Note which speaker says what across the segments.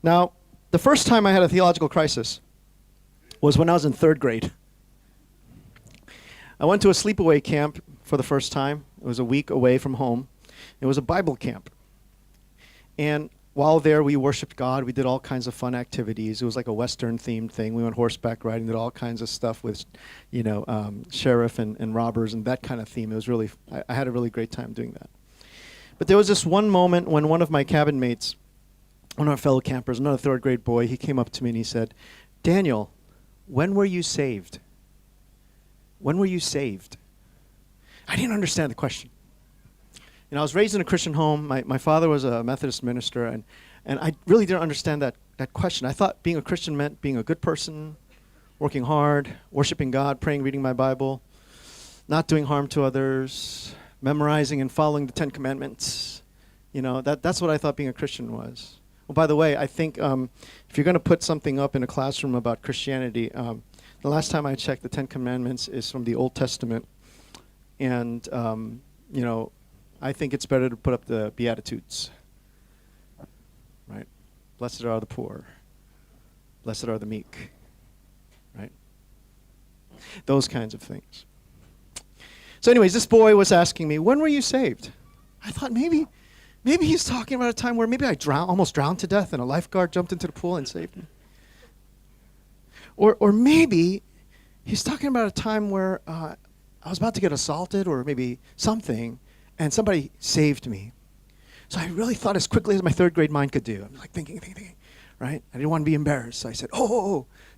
Speaker 1: Now, the first time I had a theological crisis was when I was in 3rd grade. I went to a sleepaway camp for the first time. It was a week away from home. It was a Bible camp. And while there, we worshiped God. We did all kinds of fun activities. It was like a Western-themed thing. We went horseback riding, did all kinds of stuff with, sheriff and robbers and that kind of theme. It was really, I had a really great time doing that. But there was this one moment when one of my cabin mates, one of our fellow campers, another 3rd grade boy, he came up to me and he said, "Daniel, when were you saved? When were you saved?" I didn't understand the question. I was raised in a Christian home. My father was a Methodist minister, and I really didn't understand that question. I thought being a Christian meant being a good person, working hard, worshiping God, praying, reading my Bible, not doing harm to others, memorizing and following the 10 Commandments. That's what I thought being a Christian was. Well, by the way, I think if you're going to put something up in a classroom about Christianity, the last time I checked, the 10 Commandments is from the Old Testament. And, I think it's better to put up the Beatitudes, right? Blessed are the poor. Blessed are the meek, right? Those kinds of things. So anyways, this boy was asking me, when were you saved? I thought maybe he's talking about a time where maybe I almost drowned to death and a lifeguard jumped into the pool and saved me. Or maybe he's talking about a time where I was about to get assaulted or maybe something, and somebody saved me. So I really thought as quickly as my 3rd grade mind could do. I'm like thinking, right? I didn't want to be embarrassed. So I said,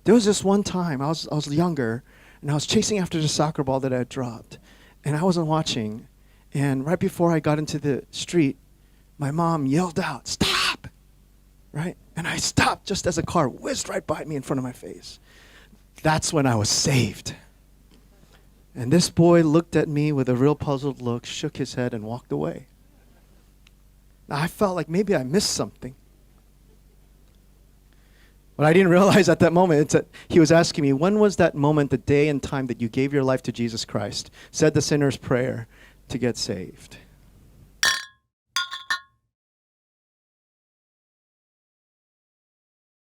Speaker 1: there was this one time, I was younger, and I was chasing after the soccer ball that I had dropped. And I wasn't watching. And right before I got into the street, my mom yelled out, "Stop!" Right? And I stopped just as a car whizzed right by me in front of my face. That's when I was saved. And this boy looked at me with a real puzzled look, shook his head, and walked away. Now, I felt like maybe I missed something. What I didn't realize at that moment is that he was asking me, when was that moment, the day and time that you gave your life to Jesus Christ, said the sinner's prayer to get saved?